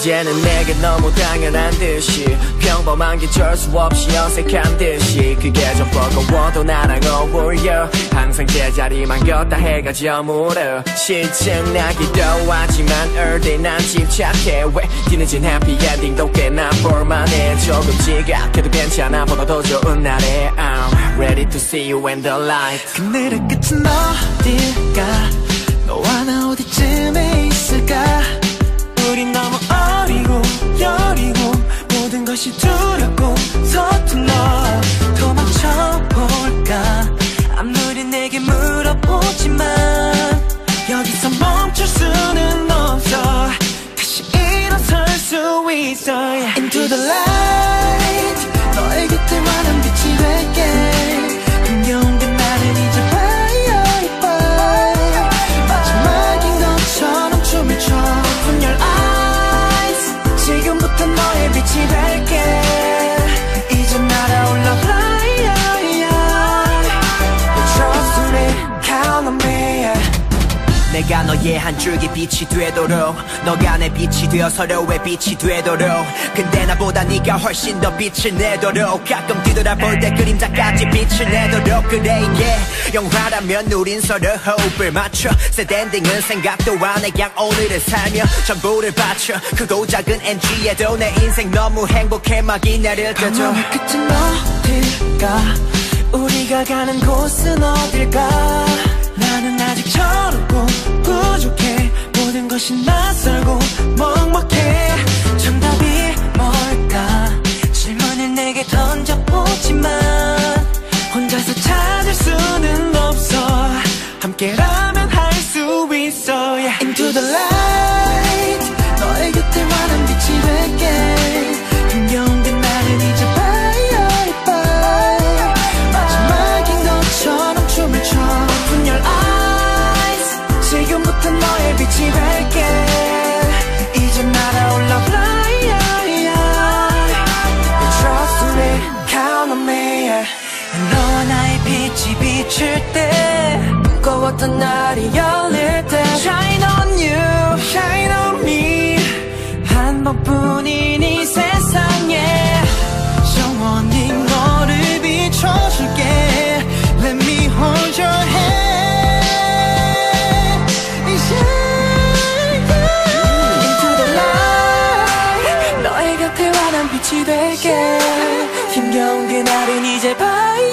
이제는 내게 너무 당연한 듯이 평범한 게 쩔 수 없이 어색한 듯이 그게 좀 버거워도 나랑 어울려 항상 제자리만 걷다 해가 저물어 실증나기도 하지만 early 난 집착해 왜 뒤늦은 해피엔딩도 꽤나 볼만해 조금 지각해도 괜찮아 보다 더 좋은 날에 I'm ready to see you in the light 그늘의 끝은 어딜까 너와 나 어디쯤에 있을까 우린 너무 어리고 여리고 모든 것이 두렵고 서툴러 도망쳐볼까 아무리 내게 물어보지만 여기서 멈출 수는 없어 다시 일어설 수 있어 yeah. Into the light 너의 곁에 환한 빛이 될게 흥겨운 그날은 이제 bye bye 마지막인 것처럼 춤을 춰 Open your eyes 지금부터 너의 빛이 될게 이제 날아올라 fly Trust me, count on me yeah. 내가 너의 한 줄기 빛이 되도록 너가 내 빛이 되어 서로의 빛이 되도록 근데 나보다 네가 훨씬 더 빛을 내도록 가끔 뒤돌아볼 때 그림자까지 빛을 내도록 그래 이게 영화라면 우린 서로 호흡을 맞춰 Sad ending은 생각도 안 해 그냥 오늘을 살며 전부를 바쳐 크고 작은 NG에도 내 인생 너무 행복해 막이 나를 껴줘 방황의 끝은 어딜까 우리가 가는 곳은 어딜까 나는 아직 저렇고 부족해 모든 것이 낯설고 먹먹해 정답이 뭘까 질문을 내게 던져보지만 혼자서 찾을 수는 없어 함께라면 할 수 있어 yeah. Into the light 너의 곁에 환한 빛이 될게 흥겨운 그날은 이제 bye bye 마지막인 것처럼 춤을 춰 Open your eyes 지금부터 너의 빛이 될게 이제 날아올라 fly Trust me, count on me yeah. 너와 나의 빛이 비칠 때 무거웠던 날이 열릴 때 Shine on you, shine on me 한 번뿐인 이 세상에 영원히 너를 비춰줄게 Let me hold your hand Into the light 너의 곁에 환한 빛이 될게 힘겨운 그날은 이제 bye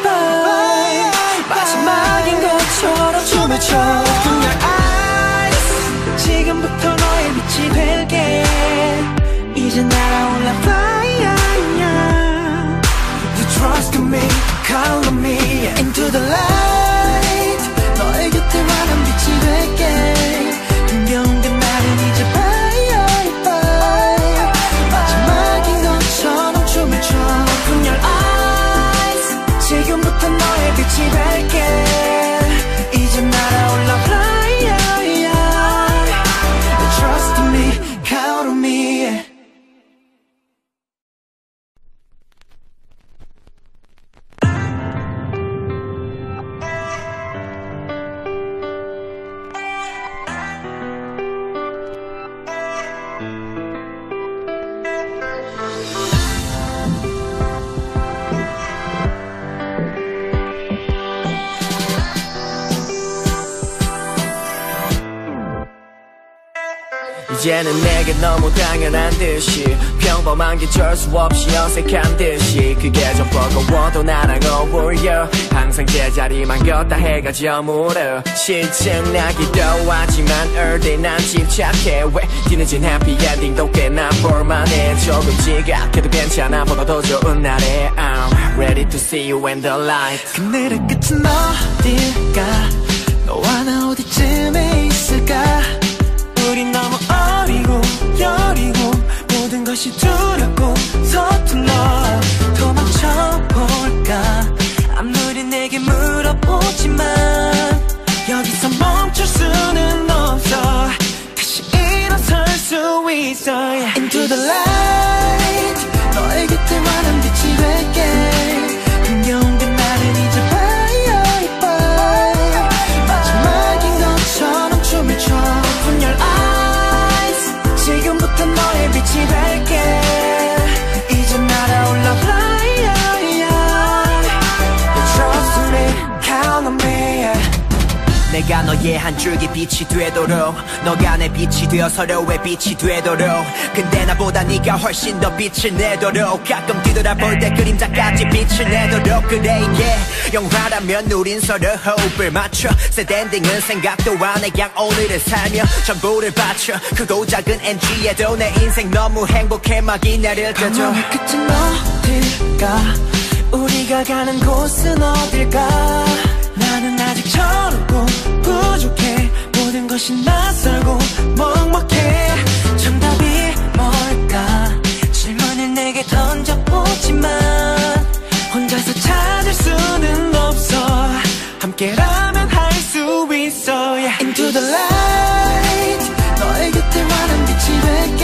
bye 마지막인 것처럼 춤을 춰 Open your eyes 지금부터 너의 빛이 될게 이제 날아올라 fly You trust me, call on me yeah. Into the light 너의 곁에 환한 빛이 될게 흥겨운 그날은 이제 bye bye 마지막인 것처럼 춤을 춰 Open your eyes 지금부터 너의 빛이 될게 이제 날아올라 fly Trust me, count on me yeah. 이제는 내게 너무 당연한 듯이 평범한 게 쩔 수 없이 어색한 듯이 그게 좀 버거워도 나랑 어울려 항상 제자리만 걷다 해가 저물어 실증나기도 하지만 early 난 집착해 왜 뒤늦은 해피엔딩도 꽤나 볼만해 조금 지각해도 괜찮아 보다 더 좋은 날에 I'm ready to see you in the light 그늘의 끝은 어딜까 너와 나 어디쯤에 있을까 우린 너무 어리고 여리고 모든 것이 두렵고 서툴러 도망쳐볼까 아무리 내게 물어보지만 여기서 멈출 수는 없어 다시 일어설 수 있어 yeah. Into the light 너의 곁에 환한 빛이 될게 흥겨운 그날은 이제 bye bye 마지막인 것처럼 춤을 춰 Open your eyes 지금부터 너 너의 한 줄기 빛이 되도록 너가 내 빛이 되어 서로의 빛이 되도록 근데 나보다 네가 훨씬 더 빛을 내도록 가끔 뒤돌아볼 때 그림자까지 빛을 내도록 그래 이게 영화라면 우린 서로 호흡을 맞춰 Sad ending은 생각도 안해 그냥 오늘을 살며 전부를 바쳐 크고 작은 NG에도 내 인생 너무 행복해 막이 내릴 때죠 방황의 끝은 어딜까 우리가 가는 곳은 어딜까 나는 아직 철없고 부족해 모든 것이 낯설고 먹먹해 정답이 뭘까 질문을 내게 던져보지만 혼자서 찾을 수는 없어 함께라면 할 수 있어 yeah. Into the light 너의 곁에 환한 빛이 될게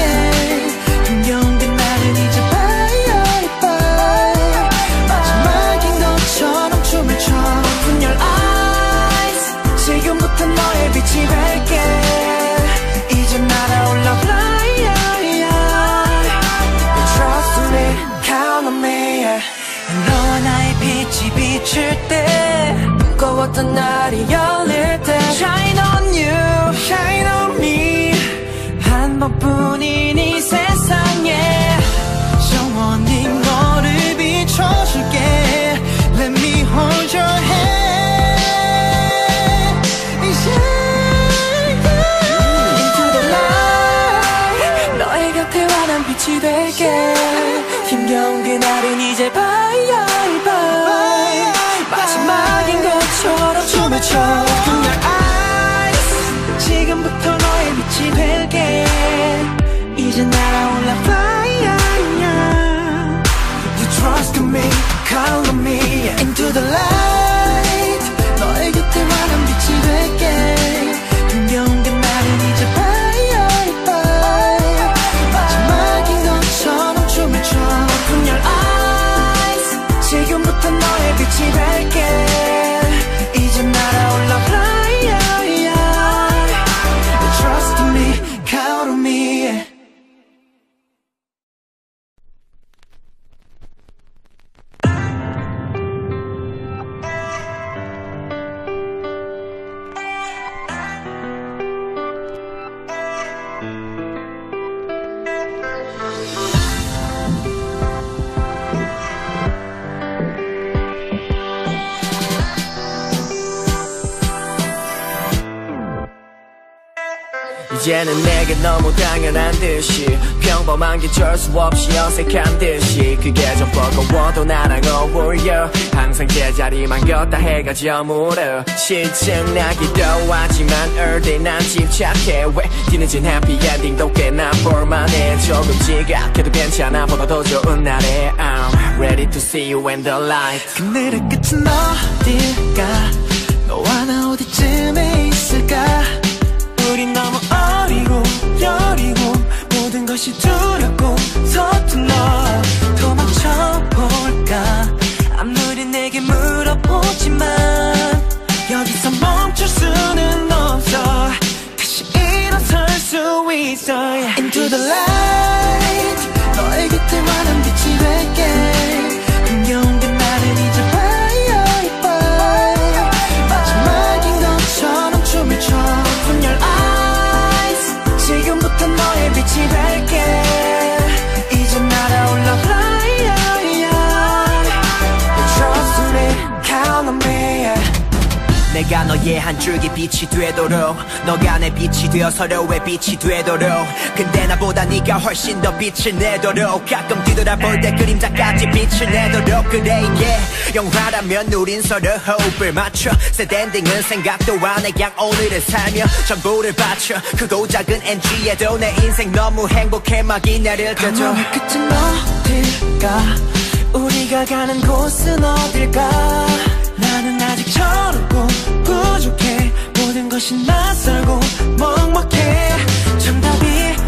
힘겨운 그날은 이제 bye bye 마지막인 것처럼 춤을 춰 Open your eyes 지금부터 너의 빛이 될게 이제 날아올라 fly You trust me, count on me yeah. 너와 나의 빛이 비칠 때 무거웠던 날이 열릴 때 Shine on you, shine on me 한 번뿐인 이 세상에 영원히 너를 비춰줄게 Let me hold your hand Into the light 너의 곁에 환한 빛이 될게 힘겨운 그날은 이제 bye bye 마지막인 것처럼 춤을 춰 Open your eyes 지금부터 너의 빛이 될게 이제 날아올라 fly You trust me, call on me Into the light 너의 곁에 환한 빛이 될게 힘겨운 그날은 이제 bye bye 마지막인 것처럼 춤을 춰 Open your eyes 지금부터 너의 빛이 될게 이제 날아올라 fly You trust me, count on me 이제는 내게 너무 당연한 듯이 평범한 게 쩔 수 없이 어색한 듯이 그게 좀 버거워도 나랑 어울려 항상 제자리만 걷다 해가 저물어 실증나기도 하지만 all day 난 집착해 왜 뒤늦은 해피 엔딩도 꽤나 볼만해 조금 지각해도 괜찮아 보다 더 좋은 날에 I'm ready to see you in the light 그늘의 끝은 어딜까 너와 나 어디쯤에 있을까 우린 너무 어리고 여리고 모든 것이 두렵고 서툴러 도망쳐볼까 아무리 내게 물어보지만 여기서 멈출 수는 없어 다시 일어설 수 있어 yeah. Into the light 너의 곁에 환한 빛이 될게 힘겨운 그날은 이제 bye bye 마지막인 것처럼 춤을 춰 Open your eyes 지금부터 너의 빛이 될게 이제 날아올라 fly You trust me, count on me yeah. 내가 너의 한 줄기 빛이 되도록 너가 내 빛이 되어 서로의 빛이 되도록 근데 나보다 네가 훨씬 더 빛을 내도록 가끔 뒤돌아볼 때 그림자까지 빛을 내도록 그래 이게 영화라면 우린 서로 호흡을 맞춰 Sad ending은 생각도 안해 그냥 오늘을 살며 전부를 바쳐 크고 작은 NG에도 내 인생 너무 행복해 막이 내릴 때죠 방황의 끝은 어딜까 우리가 가는 곳은 어딜까 나는 아직 철없고 부족해 모든 것이 낯설고 먹먹해 정답이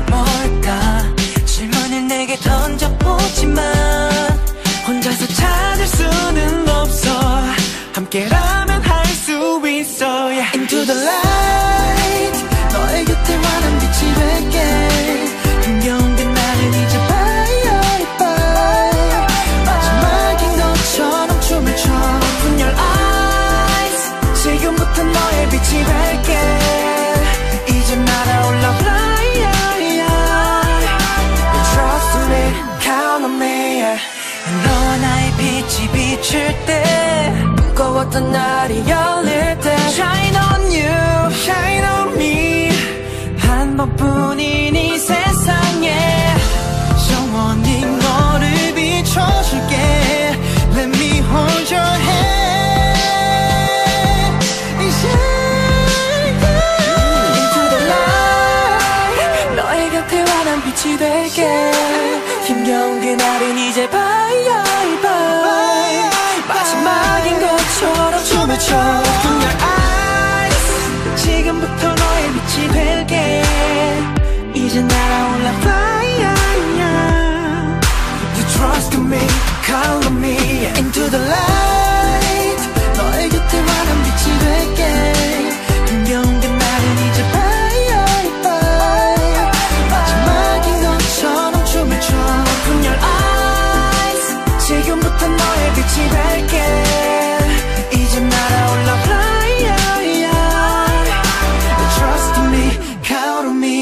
뭘까 질문을 내게 던져보지만 혼자서 찾을 수는 없어 함께라면 할 수 있어 yeah. Into the light 너의 곁에 환한 빛이 될게 힘겨운 그날은 이제 bye bye 마지막인 것처럼 춤을 춰 Open your eyes 지금부터 너의 빛이 될게 빛이 비칠 때 무거웠던 날이 열릴 때 Shine on you, shine on me 한 번뿐인 이 세상에 영원히 너를 비춰줄게 Let me hold your hand Into the light 너의 곁에 환한 빛이 될게 힘겨운 그날은 이제 bye bye 마지막인 것처럼 춤을 춰 Open your eyes 지금부터 너의 빛이 될게 이제 날아올라 fly You trust me, call on me Into the light 너의 곁에 환한 빛이 될게 힘겨운 그날은 이제 bye bye 마지막인 것처럼 춤을 춰 Open your eyes 지금부터 너의 빛이 될게 이제 날아올라 fly You trust me, count on me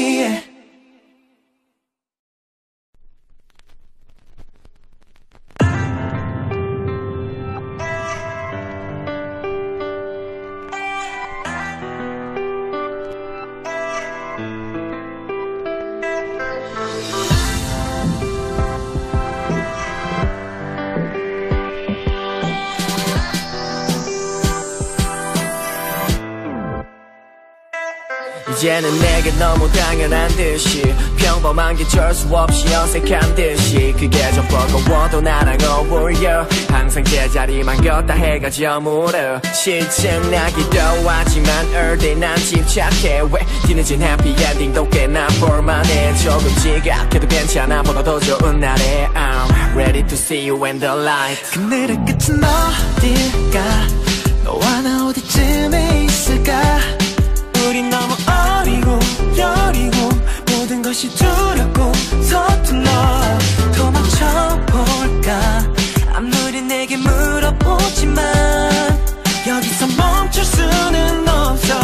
이제는 내게 너무 당연한 듯이 평범한 게 쩔 수 없이 어색한 듯이 그게 좀 버거워도 나랑 어울려 항상 제자리만 걷다 해가 저물어 실증나기도 하지만 early 난 침착해 왜 뒤늦은 해피엔딩도 꽤나 볼만해 조금 지각해도 괜찮아 보다 더 좋은 날에 I'm ready to see you in the light 그늘의 끝은 어딜까 너와 나 어디쯤에 있을까 우린 너무 어리고 여리고 모든 것이 두렵고 서툴러 도망쳐볼까 아무리 내게 물어보지만 여기서 멈출 수는 없어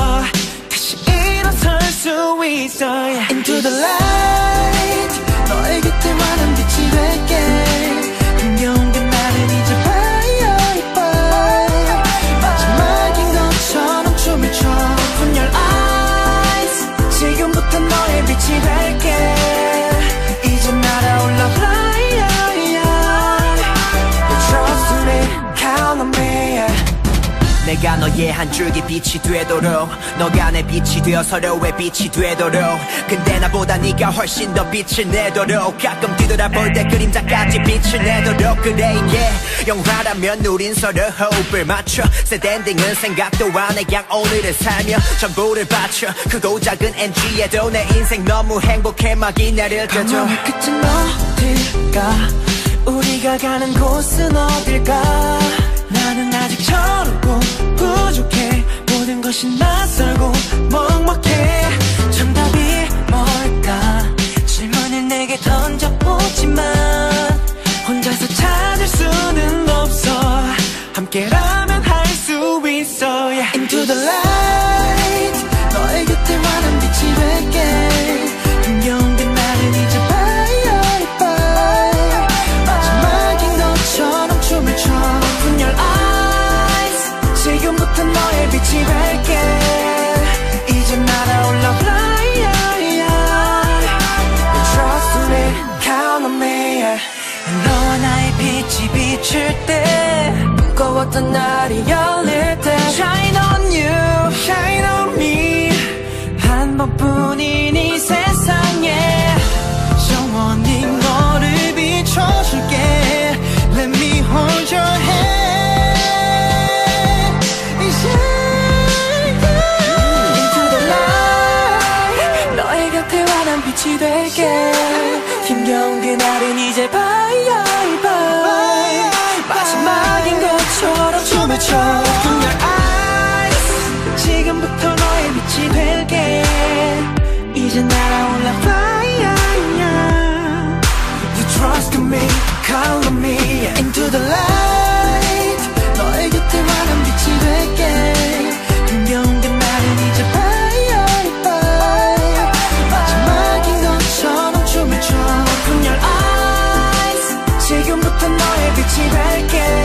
다시 일어설 수 있어 Into the light 너의 곁에 환한 빛이 될게 힘겨운 그날은 이제 bye bye 마지막인 것처럼 춤을 춰 Open your eyes 지금부터 너의 빛이 될게 이제 날아올라 fly You trust me, count on me 내가 너의 한 줄기 빛이 되도록 너가 내 빛이 되어 서로의 빛이 되도록 근데 나보다 네가 훨씬 더 빛을 내도록 가끔 뒤돌아볼 때 그림자까지 빛을 내도록 그래 이게 영화라면 우린 서로 호흡을 맞춰 Sad ending은 생각도 안해 그냥 오늘을 살며 전부를 바쳐 크고 작은 NG에도 내 인생 너무 행복해 막이 내릴 때죠 방황의 끝은 어딜까 우리가 가는 곳은 어딜까 나는 아직 저렇고 부족해 모든 것이 낯설고 먹먹해 정답이 뭘까 질문을 내게 던져보지만 혼자서 찾을 수는 없어 함께라면 할 수 있어 yeah. Into the light 너의 곁에 환한 빛이 될게 힘겨운 그날은 이제 bye bye 마지막인 것처럼 춤을 춰 Open your eyes 지금부터 너의 빛이 될게 이제 날아올라 fly You trust me, count on me yeah. 너와 나의 빛이 비칠 때 무거웠던 날이 열릴 때 Shine on you, shine on me 한 번뿐인 이 세상에 영원히 너를 비춰줄게 Let me hold your hand Into the light 너의 곁에 환한 빛이 될게 힘겨운 그날은 이제 bye bye 마지막인 것처럼 춤을 춰 Open your eyes 지금부터 너의 빛이 될게 이제 날아올라 fly You trust me, call on me Into the light 너의 곁에 환한 빛이 될게 힘겨운 그날은 이제 bye bye 마지막인 것처럼 춤을 춰 Open your eyes 지금부터 너의 빛이 될게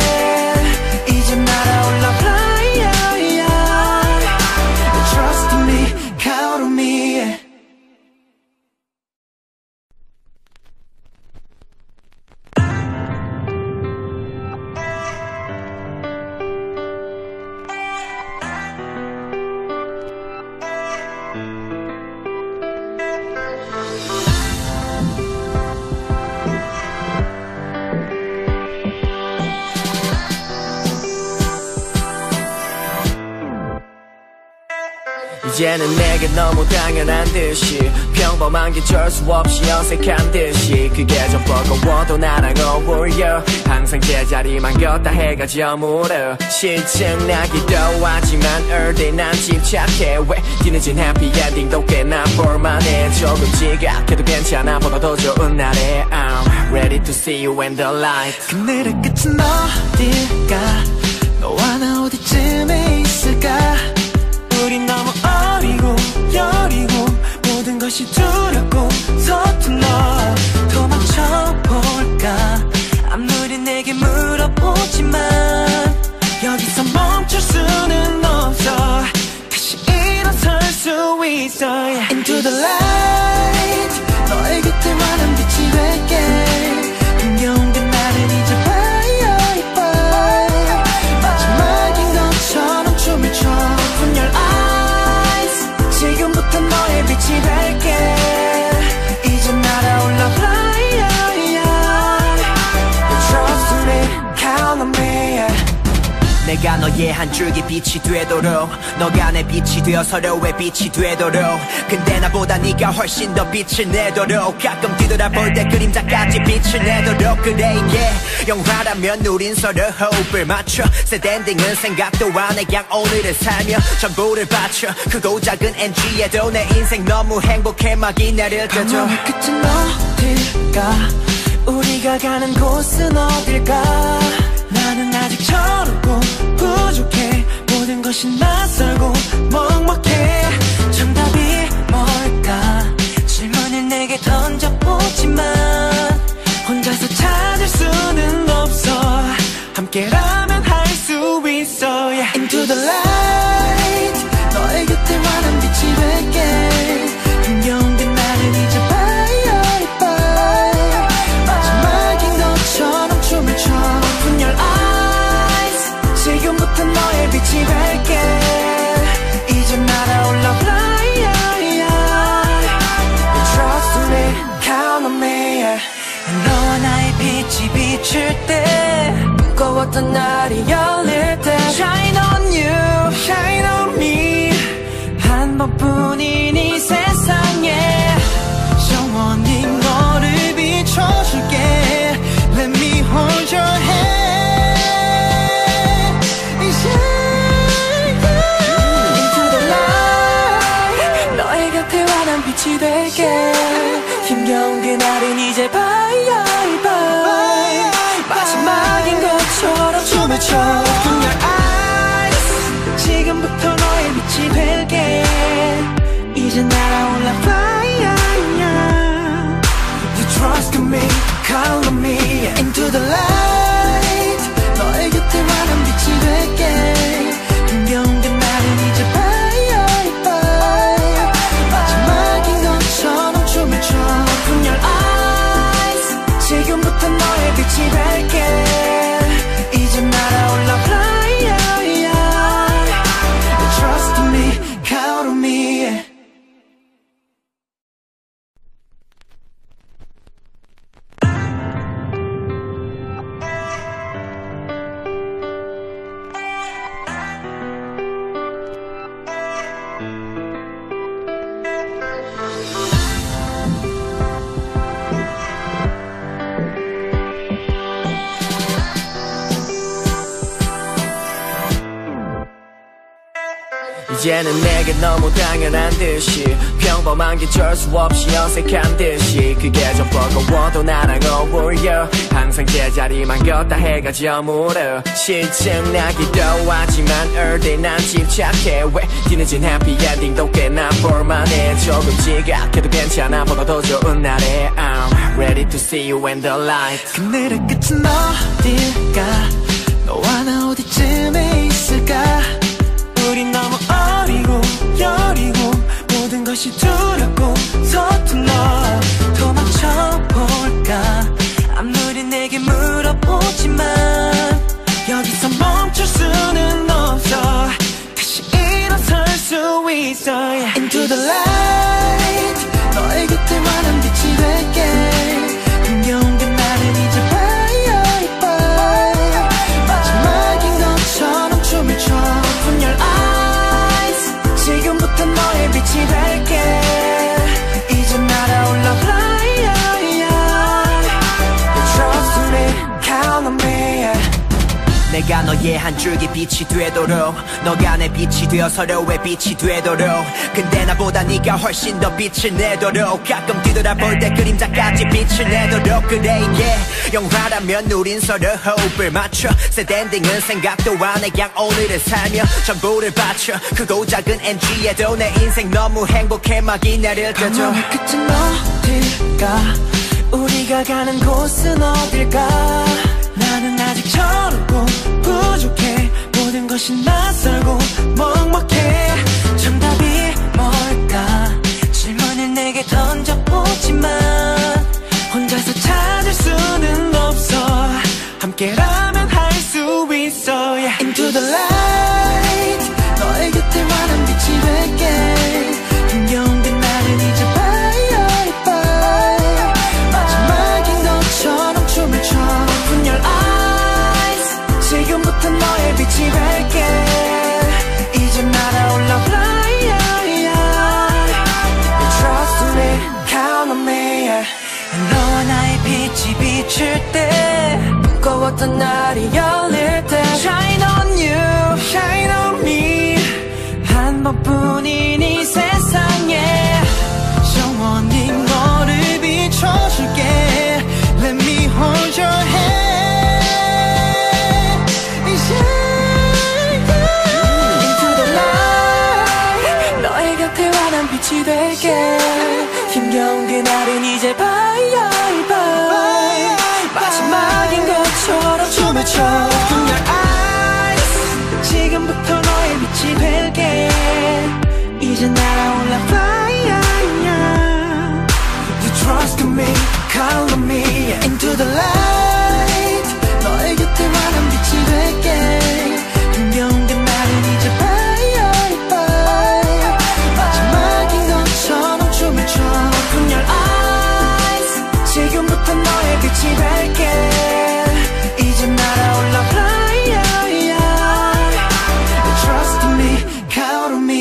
이제는 내게 너무 당연한 듯이 평범한 게 쩔 수 없이 어색한 듯이 그게 좀 버거워도 나랑 어울려 항상 제자리만 걷다 해가 저물어 실증나기도 하지만 early 난 집착해 왜 뒤늦은 해피엔딩도 꽤나 볼만해 조금 지각해도 괜찮아 보다 더 좋은 날에 I'm ready to see you in the light 그늘의 끝은 어딜까 너와 나 어디쯤에 있을까 우린 너무 어리고 여리고 모든 것이 두렵고 서툴러 도망쳐볼까 아무리 내게 물어보지만 여기서 멈출 수는 없어 다시 일어설 수 있어 yeah. Into the light 너의 곁에 환한 빛이 될게 흥겨운 그날은 이제 bye bye 마지막인 것처럼 춤을 춰 Open your eyes 지금부터 너의 빛이 될게 이제 날아올라 fly Trust me, count on me 내가 너의 한 줄기 빛이 되도록 너가 내 빛이 되어 서로의 빛이 되도록 근데 나보다 네가 훨씬 더 빛을 내도록 가끔 뒤돌아볼 때 그림자까지 빛을 내도록 그래 이게 영화라면 우린 서로 호흡을 맞춰 Sad ending은 생각도 안 해 그냥 오늘을 살며 전부를 바쳐 크고 작은 NG에도 내 인생 너무 행복해 막이 나를 떠줘 가만히 끝은 어딜까 우리가 가는 곳은 어딜까 나는 아직 저렇고 부족해 모든 것이 낯설고 먹먹해 정답이 뭘까 질문을 내게 던져보지만 혼자서 찾을 수는 없어 함께라면 할 수 있어 yeah. Into the light 너의 곁에 환한 빛이 될게 흥겨운 그날은 이제 bye bye 마지막인 것처럼 춤을 춰 Open your eyes 지금부터 너의 빛이 될게 이제 날아올라 fly Trust me, count on me yeah. 너와 나의 빛이 비출 때 무거웠던 날이 열릴 때 Shine on you, shine on me 한 번뿐인 이 세상에 영원히 너를 비춰줄게 Let me hold your hand Into the light 너의 곁에 환한 빛이 될게 힘겨운 그날은 이제 bye bye 마지막인 것처럼 춤을 춰 Open your eyes 지금부터 너의 빛이 될게 이제 날아올라 fly You trust me, call on me Into the light 너의 곁에 환한 빛이 될게 흥겨운 그날은 이제 bye bye 마지막인 것처럼 춤을 춰 Open your eyes 지금부터 너의 빛이 될게 이제 날아올라 fly You trust me, count on me 이제는 내게 너무 당연한 듯이 평범한 게 쩔 수 없이 어색한 듯이 그게 좀 버거워도 나랑 어울려 항상 제자리만 걷다 해가 저물어 실증나기도 하지만 early 난 집착해 왜 뒤늦은 해피엔딩도 꽤나 볼만해 조금 지각해도 괜찮아 보다 더 좋은 날에 I'm ready to see you in the light 그늘의 끝은 어딜까 너와 나 어디쯤에 있을까 우린 너무 어리고 여리고 모든 것이 두렵고 서툴러 도망쳐볼까 아무리 내게 물어보지만 여기서 멈출 수는 없어 다시 일어설 수 있어 yeah. Into the light 너의 곁에 환한 빛이 될게 흥겨운 그날은 이제 bye bye 내가 너의 한 줄기 빛이 되도록 너가 내 빛이 되어 서로의 빛이 되도록 근데 나보다 네가 훨씬 더 빛을 내도록 가끔 뒤돌아볼 때 그림자까지 빛을 내도록 그래 이게 영화라면 우린 서로 호흡을 맞춰 Sad ending은 생각도 안 해 그냥 오늘을 살며 전부를 바쳐 크고 작은 NG에도 내 인생 너무 행복해 막 이 날을 떠줘 방황의 끝은 어딜까 우리가 가는 곳은 어딜까 나는 아직 저렇고 부족해 모든 것이 낯설고 먹먹해 정답이 뭘까 질문을 내게 던져보지만 혼자서 찾을 수는 없어 함께라면 할 수 있어 yeah. Into the light 너의 곁에 환한 빛이 될게 힘겨운 그날은 이제 bye bye 마지막인 것처럼 춤을 춰 Open your eyes 지금부터 너의 빛이 될게 이제 날아올라 fly You trust me, count on me yeah. 너와 나의 빛이 비칠 때 무거웠던 날이 열릴 때 Shine on you, shine on me 한 번뿐인 이 세상에 영원히 너를 비춰줄게 Let me hold your hand Into the light 너의 곁에 환한 빛이 될게 힘겨운 그날은 이제 bye bye 마지막인 것처럼 춤을 춰 Open your eyes 지금부터 너의 빛이 될게 이제 날아올라 fly You trust me, count on me Into the light 너의 곁에 환한 빛이 될게 힘겨운 그날은 이제 bye bye 마지막인 것처럼 춤을 춰 Open your eyes 지금부터 너의 빛이 될게 이제 날아올라 fly You trust me, count on me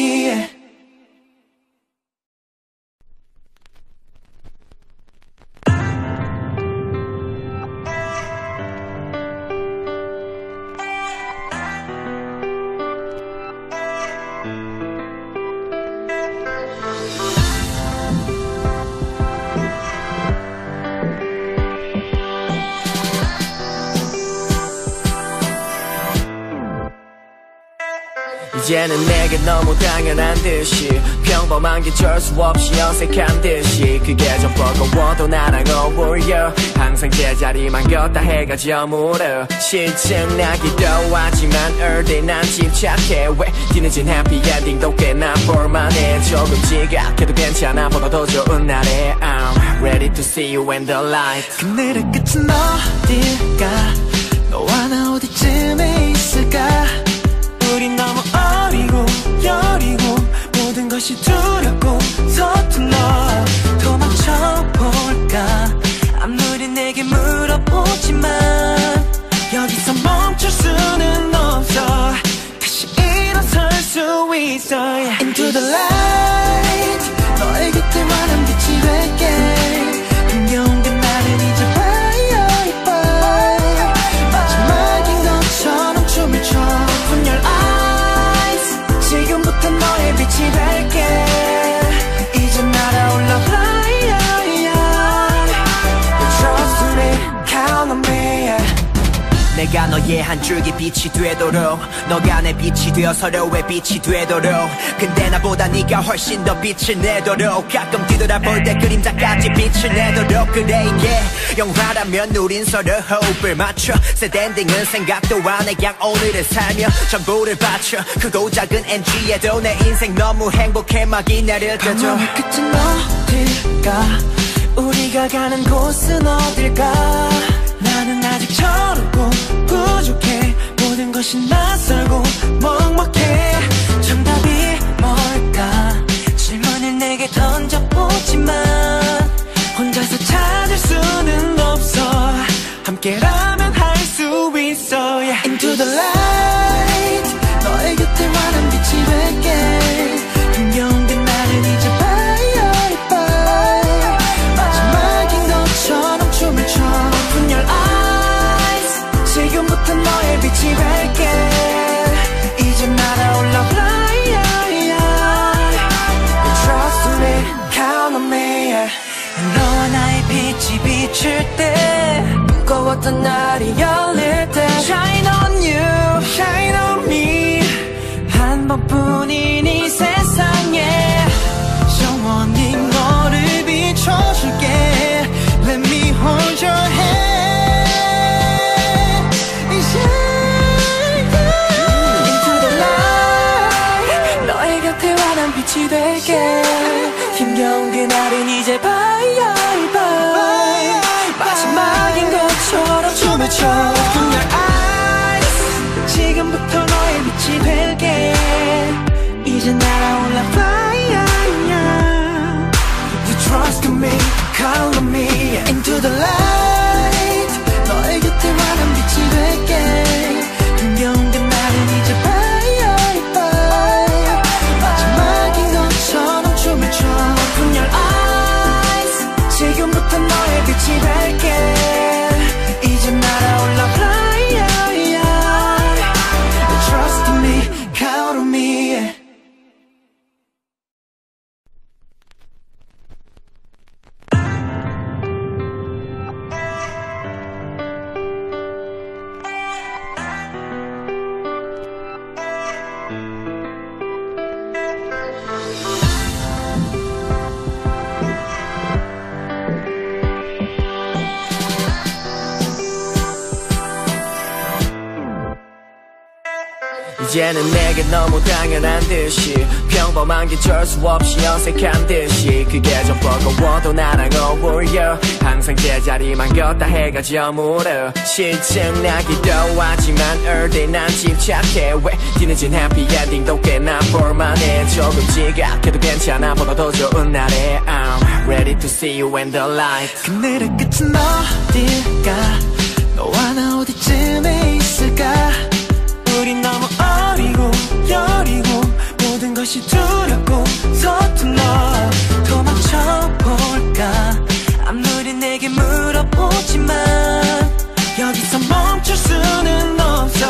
이제는 내게 너무 당연한 듯이 평범한 게 쩔 수 없이 어색한 듯이 그게 좀 버거워도 나랑 어울려 항상 제자리만 걷다 해가 저물어 실증나기도 하지만 all day 난 집착해 왜 뒤늦은 해피 엔딩도 꽤나 볼만해 조금 지각해도 괜찮아 보다 더 좋은 날에 I'm ready to see you in the light 그늘의 끝은 어딜까 너와 나 어디쯤에 있을까 우린 너무 어리고 여리고 모든 것이 두렵고 서툴러 도망쳐볼까 아무리 내게 물어보지만 여기서 멈출 수는 없어 다시 일어설 수 있어 yeah. Into the light 너의 곁에 환한 빛이 될게 힘겨운 그날은 이제 bye bye 마지막인 것처럼 춤을 춰 Open your eyes 지금부터 너의 빛이 될게 이제 날아올라 fly You trust me, count on me yeah. 내가 너의 한 줄기 빛이 되도록 너가 내 빛이 되어 서로의 빛이 되도록 근데 나보다 네가 훨씬 더 빛을 내도록 가끔 뒤돌아볼 때 그림자까지 빛을 내도록 그래 이게 영화라면 우린 서로 호흡을 맞춰 Sad ending은 생각도 안 해 그냥 오늘을 살며 전부를 바쳐 크고 작은 NG에도 내 인생 너무 행복해 막 이 날을 떠줘 방황의 끝은 어딜까 우리가 가는 곳은 어딜까 나는 아직 저렇고 부족해 모든 것이 낯설고 먹먹해 정답이 뭘까 질문을 내게 던져보지만 혼자서 찾을 수는 없어 함께라면 할 수 있어 yeah. Into the light 너의 곁에 환한 빛이 될게 힘겨운 그날은 이제 bye bye 마지막인 것처럼 춤을 춰 Open your eyes 지금부터 너의 빛이 무거웠던 날이 열릴 때 Shine on you, shine on me 한 번뿐인 이 세상에 영원히 너를 비춰줄게 Let me hold your hand Into the light 너의 곁에 환한 빛이 될게 힘겨운 그날은 이제 bye bye 마지막인 것처럼 춤을 춰 Open your eyes 지금부터 너의 빛이 될게 이제 날아올라 fly You trust in me, call on me Into the light 너의 곁에 환한 빛이 될게 힘겨운 그날은 이제 bye bye 마지막인 것처럼 춤을 춰 Open your eyes 지금부터 너의 빛이 될게 이제 날아올라 fly You trust in me, count on me 이제는 내게 너무 당연한 듯이 평범한 게 쩔 수 없이 어색한 듯이 그게 좀 버거워도 나랑 어울려 항상 제자리만 걷다 해가 저물어 실증나기도 하지만 early 난 집착해 왜 뒤늦은 해피엔딩도 꽤나 볼만해 조금 지각해도 괜찮아 보다 더 좋은 날에 I'm ready to see you in the light 그늘의 끝은 어딜까 너와 나 어디쯤에 있을까 우린 너무 어리고 여리고 모든 것이 두렵고 서툴러 도망쳐볼까 아무리 내게 물어보지만 여기서 멈출 수는 없어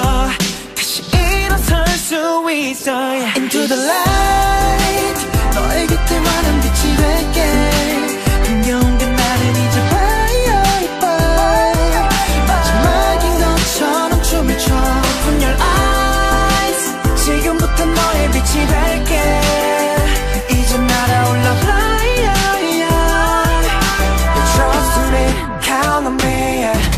다시 일어설 수 있어 yeah. Into the light 너의 곁에 환한 빛이 될게 힘겨운 그날은 이제 bye bye 마지막인 것처럼 춤을 춰 Open your eyes 지금부터 너의 빛이 될게 이제 날아올라 fly You trust me, count on me yeah.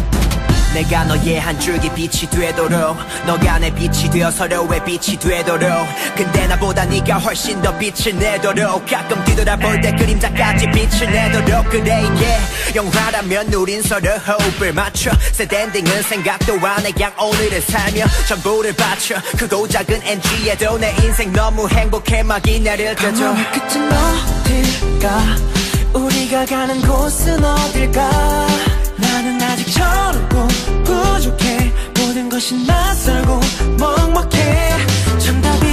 내가 너의 한 줄기 빛이 되도록 너가 내 빛이 되어 서로의 빛이 되도록 근데 나보다 네가 훨씬 더 빛을 내도록 가끔 뒤돌아볼 때 그림자까지 빛을 내도록 그래 이게 영화라면 우린 서로 호흡을 맞춰 Sad ending은 생각도 안 해 그냥 오늘을 살며 전부를 바쳐 크고 작은 NG에도 내 인생 너무 행복해 막이 내릴 때죠 방황의 끝은 어딜까 우리가 가는 곳은 어딜까 나는 아직 저렇고 부족해 모든 것이 낯설고 먹먹해 정답이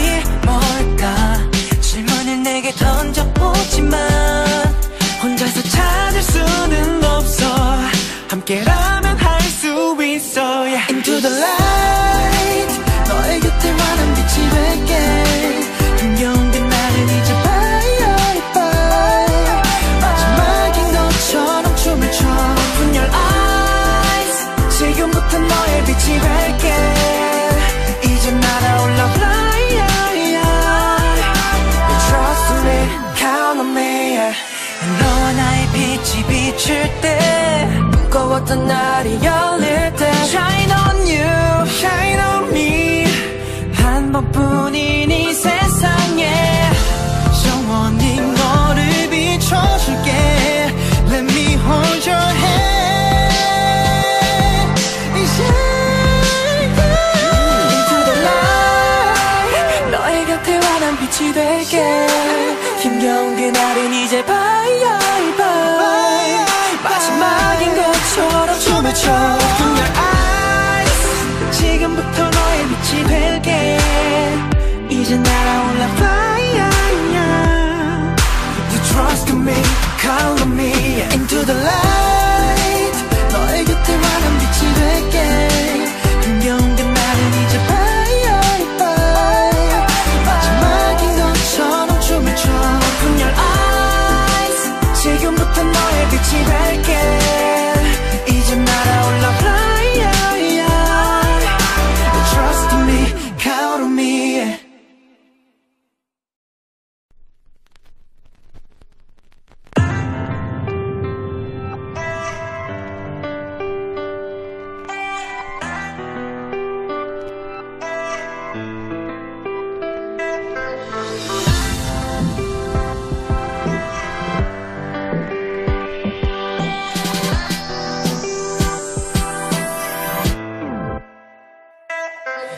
뭘까 질문을 내게 던져보지만 혼자서 찾을 수는 없어 함께라면 할 수 있어 yeah. Into the light 너의 곁에 환한 빛이 될게 힘겨운 그날은 이제 bye bye 마지막인 것처럼 춤을 춰 Open your eyes 지금부터 너의 빛이 될게 이제 날아올라 fly You trust me, count on me yeah. 너와 나의 빛이 비칠 때 무거웠던 날이 열릴 때 Shine on you, shine on me 한 번뿐인 이 세상에 영원히 너를 비춰줄게 Let me hold your hand Into the light 너의 곁에 환한 빛이 될게 힘겨운 그날은 이제 bye bye 마지막인 것처럼 춤을 춰 Open your eyes 지금부터 너의 빛이 될게 이제 날아올라 fly You trust in me, call on me Into the light 너의 곁에 환한 빛이 될게 힘겨운 그날은 이제 bye bye 마지막인 것처럼 춤을 춰 Open your eyes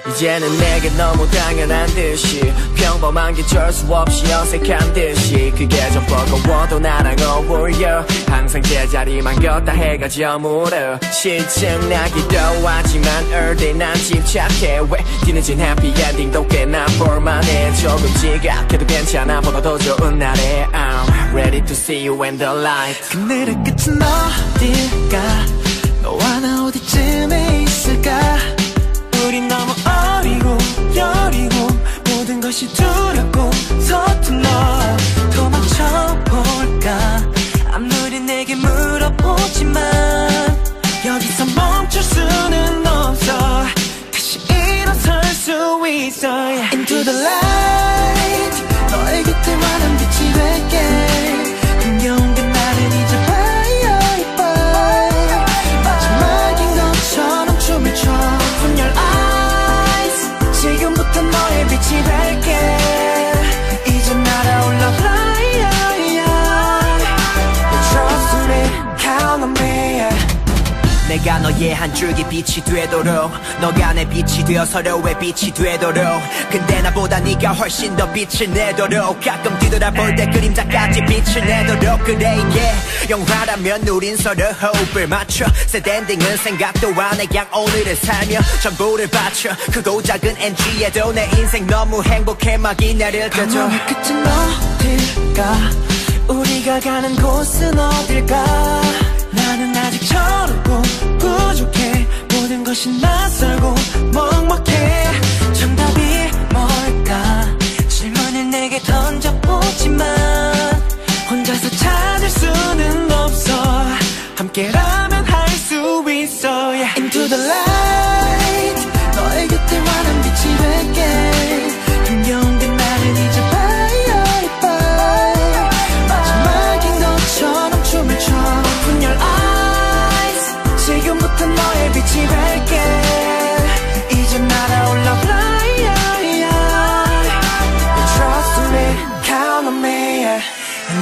이제는 내게 너무 당연한 듯이 평범한 게 쩔 수 없이 어색한 듯이 그게 좀 버거워도 나랑 어울려 항상 제자리만 걷다 해가 저물어 실증나기도 하지만 early 난 집착해 왜 뒤늦은 해피엔딩도 꽤나 볼만해 조금 지각해도 괜찮아 보다 더 좋은 날에 I'm ready to see you in the light 그늘의 끝은 어딜까 너와 나 어디쯤에 있을까 우린 너무 어리고 여리고 모든 것이 두렵고 서툴러 도망쳐볼까 아무리 내게 물어보지만 여기서 멈출 수는 없어 다시 일어설 수 있어 yeah. Into the light 너의 곁에 환한 빛이 될게 흥겨운 그 나를 이제 bye bye 마지막인 것처럼 춤을 춰 Open your eyes 지금부터 너의 빛이 될게 이제 날아올라 fly Trust me, count on me 내가 너의 한 줄기 빛이 되도록 너가 내 빛이 되어 서로의 빛이 되도록 근데 나보다 네가 훨씬 더 빛을 내도록 가끔 뒤돌아볼 때 그림자까지 빛을 내도록 그래 이게 영화라면 우린 서로 호흡을 맞춰 Set ending은 생각도 안해 그냥 오늘을 살며 전부를 바쳐 크고 작은 NG에도 내 인생 너무 행복해 막이 나를 떠줘 방황의 끝은 어딜까 우리가 가는 곳은 어딜까 나는 아직 저렇고 부족해 모든 것이 낯설고 먹먹해 정답이 뭘까 질문을 내게 던져보지만 혼자서 찾을 수는 없어 함께라면 할 수 있어 yeah. Into the light 너의 곁에 환한 빛이 될게 흥겨운 그 나를 이제 bye bye 마지막인 것처럼 춤을 춰 Open your eyes 지금부터 너의 빛이 될게 이제 날아올라 fly Trust me, count on me yeah.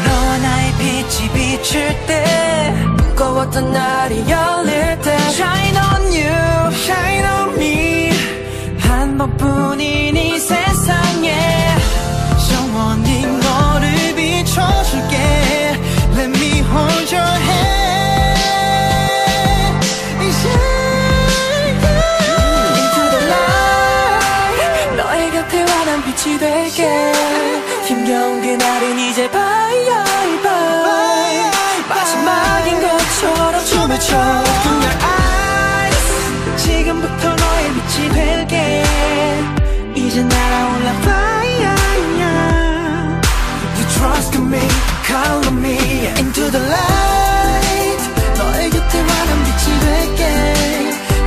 너와 나의 빛이 비칠 때 무거웠던 날이 열릴 때 Shine on you, shine on me 한 번뿐인 이 세상에 영원히 너를 비춰줄게 Let me hold your hand Into the light 너의 곁에 환한 빛이 될게 힘겨운 그날은 이제 bye bye 마지막인 것처럼 춤을 춰 Open your eyes 지금부터 너의 빛이 될게 이제 날아올라 fly You trust in me, call on me Into the light 너의 곁에 환한 빛이 될게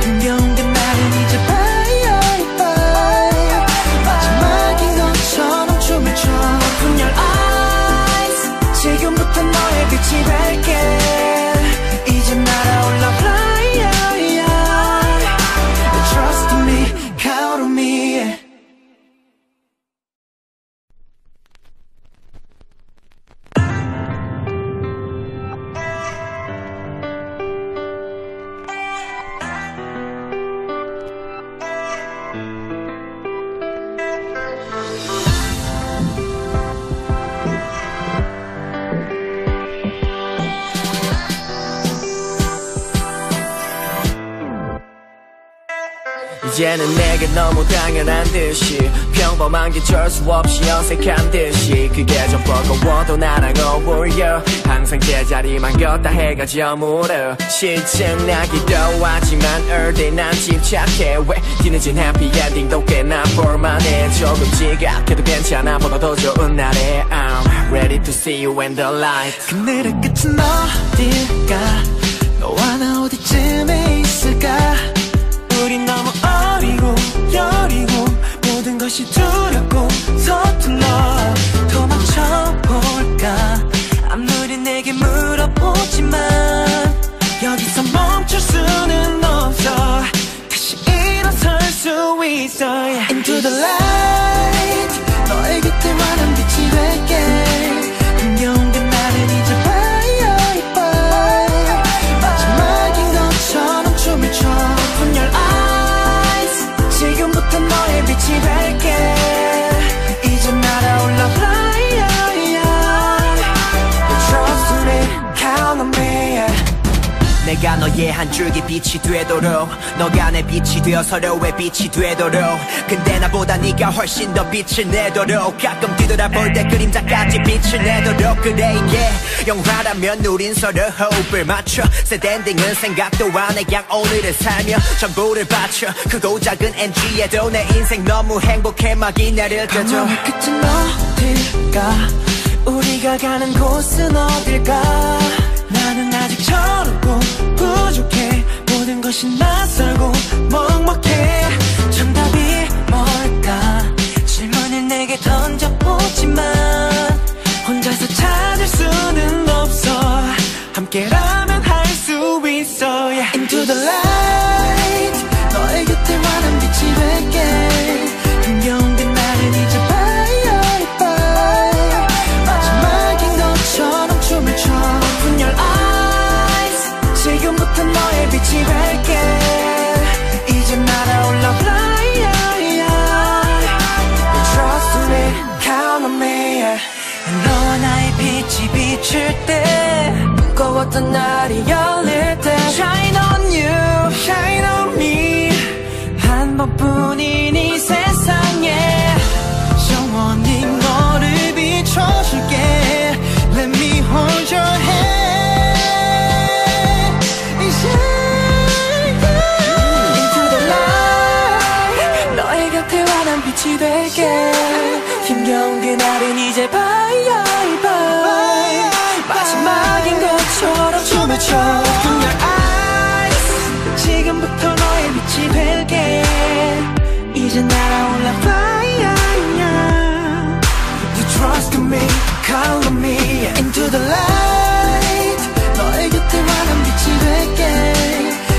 흥겨운 그 날은 이제 bye bye 마지막인 것처럼 춤을 춰 Open your eyes 지금부터 너의 빛이 될게 이제 날아올라 fly Trust in me, count on me 이제는 내게 너무 당연한 듯이 평범한 게 쩔 수 없이 어색한 듯이 그게 좀 버거워도 나랑 어울려 항상 제자리만 걷다 해가 저물어 실증나기도 하지만 early 난 집착해 왜 뒤늦은 해피엔딩도 꽤나 볼만해 조금 지각해도 괜찮아 보다 더 좋은 날에 I'm ready to see you in the light 그늘의 끝은 어딜까 너와 나 어디쯤에 있을까 우린 너무 어리고 여리고 모든 것이 두렵고 서툴러 도망쳐볼까 아무리 내게 물어보지만 여기서 멈출 수는 없어 다시 일어설 수 있어 yeah. Into the light 너의 곁에 환한 빛이 될게 흥겨운 그 나를 이제 bye bye 마지막인 것처럼 춤을 춰 Open your eyes 지금부터 내가 너의 한 줄기 빛이 되도록 너가 내 빛이 되어 서로의 빛이 되도록 근데 나보다 네가 훨씬 더 빛을 내도록 가끔 뒤돌아볼 때 그림자까지 빛을 내도록 그래 이게 영화라면 우린 서로 호흡을 맞춰 Sad ending은 생각도 안 해 그냥 오늘을 살며 전부를 바쳐 크고 작은 NG에도 내 인생 너무 행복해 막이 나를 껴줘 방황의 끝은 어딜까 우리가 가는 곳은 어딜까 나는 아직 저렇고 부족해 모든 것이 낯설고 먹먹해 정답이 뭘까 질문을 내게 던져보지만 혼자서 찾을 수는 없어 함께라면 할 수 있어 yeah. Into the light 너의 곁에 환한 빛이 될게 힘겨운 그날은 이제 bye bye 마지막인 것처럼 춤을 춰 Open your eyes 지금부터 너의 빛이 될게 이제 날아올라 fly Trust me, count on me yeah. 너와 나의 빛이 비칠 때 무거웠던 날이 열릴 때 Shine on you, shine on me 한 번뿐인 이 세상에 영원히 너를 비춰줄게 Let me hold your hand Into the light 너의 곁에 환한 빛이 될게 힘겨운 그날은 이제 bye bye 마지막인 것처럼 춤을 춰 Open your eyes 지금부터 너의 빛이 될게 이제 날아올라 fly You trust me, call on me Into the light 너의 곁에 환한 빛이 될게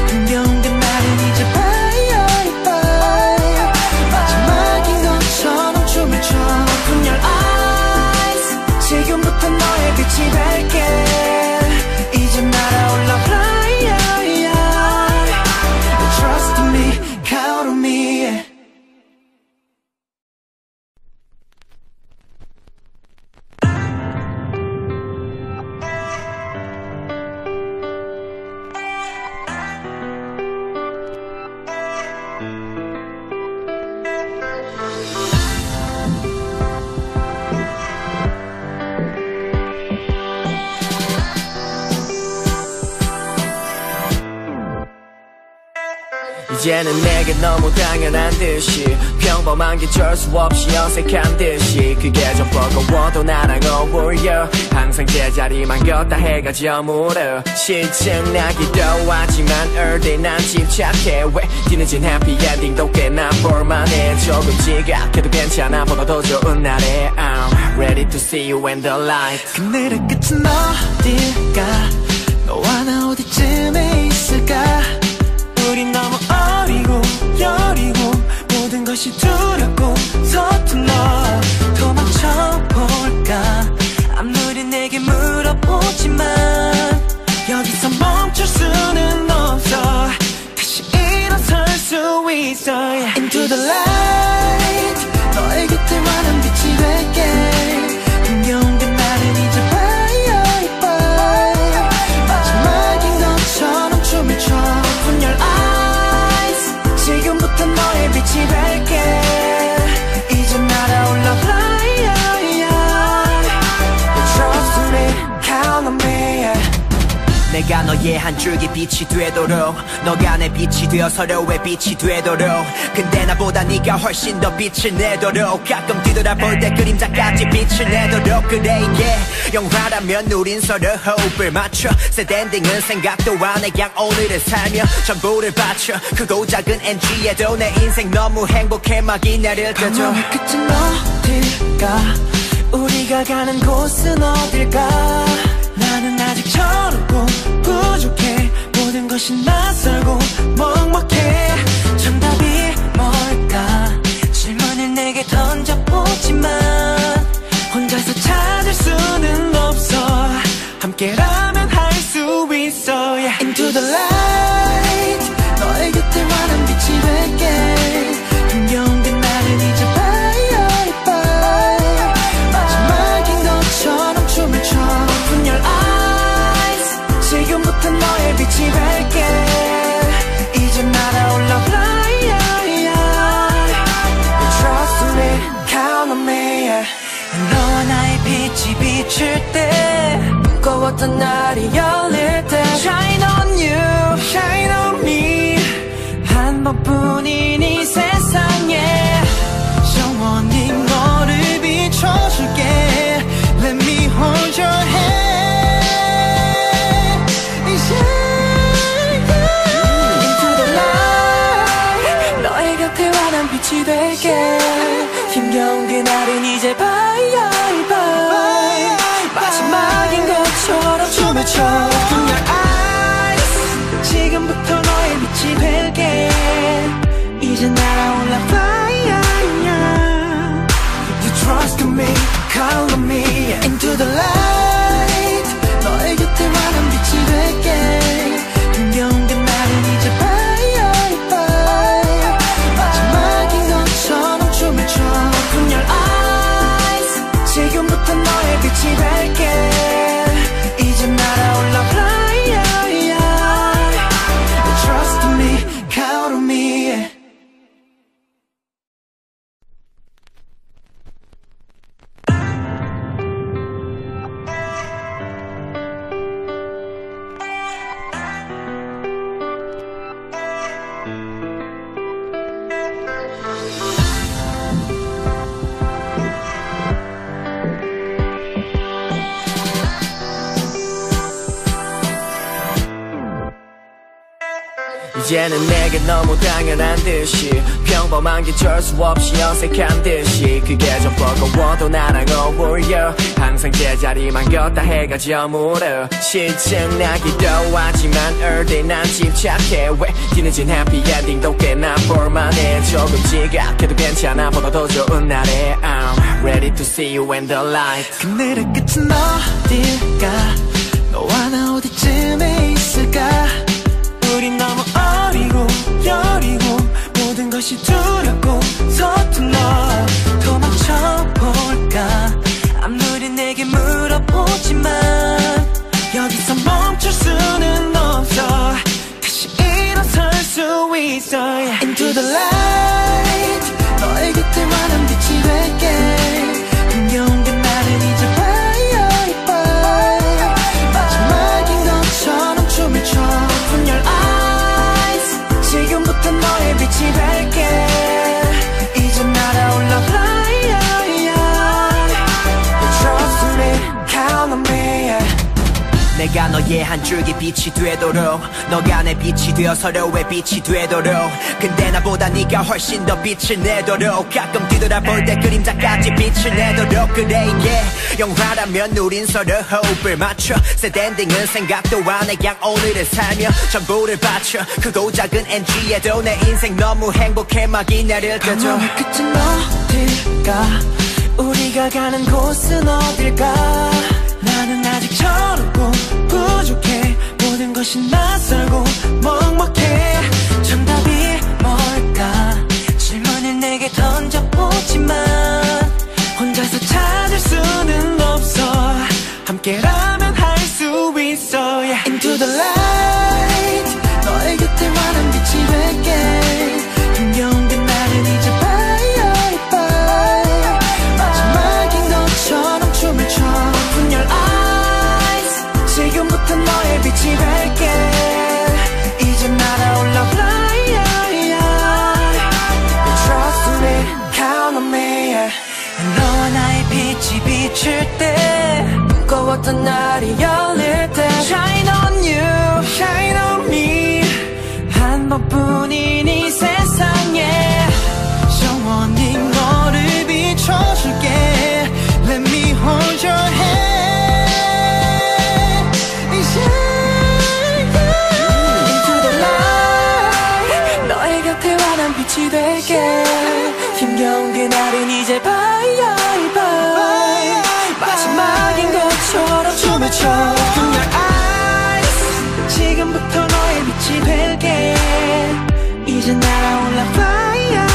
힘겨운 그날은 이제 bye bye 마지막인 것처럼 춤을 춰 Open your eyes 지금부터 너의 빛이 될게 이제 날아올라 fly Trust me, count on me 이제는 내게 너무 당연한 듯이 평범한 게 쩔 수 없이 어색한 듯이 그게 좀 버거워도 나랑 어울려 항상 제자리만 걷다 해가 저물어 실증나기도 하지만 early 난 침착해 왜 뒤늦은 해피 엔딩도 꽤나 볼만해 조금 지각해도 괜찮아 보다 더 좋은 날에 I'm ready to see you in the light 그늘의 끝은 어딜까 너와 나 어디쯤에 있을까 우린 너무 어리고 여리고 모든 것이 두렵고 서툴러 도망쳐볼까 아무리 내게 물어보지만 여기서 멈출 수는 없어 다시 일어설 수 있어 yeah. Into the light 너의 곁에 환한 빛이 될게 힘겨운 그날은 이제 bye bye 마지막인 것처럼 춤을 춰 Open your eyes 지금부터 너의 빛이 될게 이제 날아올라 fly Trust me, count on me yeah. 내가 너의 한 줄기 빛이 되도록 너가 내 빛이 되어 서로의 빛이 되도록 근데 나보다 네가 훨씬 더 빛을 내도록 가끔 뒤돌아볼 때 그림자까지 빛을 내도록 그래 이게 영화라면 우린 서로 호흡을 맞춰 Sad ending은 생각도 안 해 그냥 오늘을 살며 전부를 바쳐 크고 작은 NG에도 내 인생 너무 행복해 막이 나를 껴줘 방황의 끝은 어딜까 우리가 가는 곳은 어딜까 나는 아직 저렇고 부족해 모든 것이 낯설고 먹먹해 정답이 뭘까 질문을 내게 던져보지만 혼자서 찾을 수는 없어 함께라면 할 수 있어 yeah. Into the light 너의 곁에 환한 빛이 될게 힘겨운 그날은 이제 bye bye 마지막인 것처럼 춤을 춰 Open your eyes 지금부터 너의 빛이 밝게 무거웠던 날이 열릴 때 Shine on you, shine on me 한 번뿐인 이 세상에 영원히 너를 비춰줄게 Let me hold your hand Into the light 너의 곁에 환한 빛이 될게 힘겨운 그날은 이제 bye bye 마지막인 것처럼 춤을 춰 Open your eyes 지금부터 너의 빛이 될게 이제 날아올라 fire You trust in me, call on me Into the light 너의 곁에 환한 빛이 될게 힘겨운 그날은 이제 bye bye 마지막인 것처럼 춤을 춰 Open your eyes 지금부터 너의 빛이 될게 이제 날아올라 fly Trust in me, count on me 이제는 내게 너무 당연한 듯이 평범한 게 쩔 수 없이 어색한 듯이 그게 좀 버거워도 나랑 어울려 항상 제자리만 걷다 해가 저물어 실증나기도 하지만 early 난 집착해 왜 뒤늦은 happy ending도 꽤나 볼만해 조금 지각해도 괜찮아 보다 더 좋은 날에 I'm ready to see you in the light 그늘의 끝은 어딜까 너와 나 어디쯤에 있을까 우린 너무 어리고 여리고 모든 것이 두렵고 서툴러 도망쳐볼까 아무리 내게 물어보지만 여기서 멈출 수는 없어 다시 일어설 수 있어 Into the light 너의 곁에 환한 빛이 될게 힘겨운 그날은 이제 bye bye 마지막인 것처럼 춤을 춰 Open your eyes 지금부터 너의 빛이 될게 이제 날아올라 fly You trust me, count on me 내가 너의 한 줄기 빛이 되도록 너가 내 빛이 되어 서로의 빛이 되도록 근데 나보다 네가 훨씬 더 빛을 내도록 가끔 뒤돌아볼 때 그림자까지 빛을 내도록 그래 이게 영화라면 우린 서로 호흡을 맞춰 Sad ending은 생각도 안 해 그냥 오늘을 살며 전부를 바쳐 크고 작은 NG에도 내 인생 너무 행복해 막이 나를 껴줘 방황의 끝은 어딜까 우리가 가는 곳은 어딜까 나는 아직 저렇고 부족해 모든 것이 낯설고 먹먹해 정답이 뭘까 질문을 내게 던져보지만 혼자서 찾을 수는 없어 함께라면 할 수 있어 yeah. Into the light 너의 곁에 환한 빛이 될게 힘겨운 그날은 이제 bye bye 마지막인 것처럼 춤을 춰 Open your eyes 지금부터 너의 빛이 될게 이제 날아올라 fly You trust me, count on me 너와 나의 빛이 비칠 때 무거웠던 날이 열릴 때 Shine on you, shine on me 한 번뿐인 이 세상에 영원히 너를 비춰줄게 Let me hold your hand Into the light 너의 곁에 환한 빛이 될게 힘겨운 그날은 이제 bye bye 마지막인 것처럼 춤을 춰 Open your eyes 지금부터 너의 빛이 될게 이제 날아올라 fire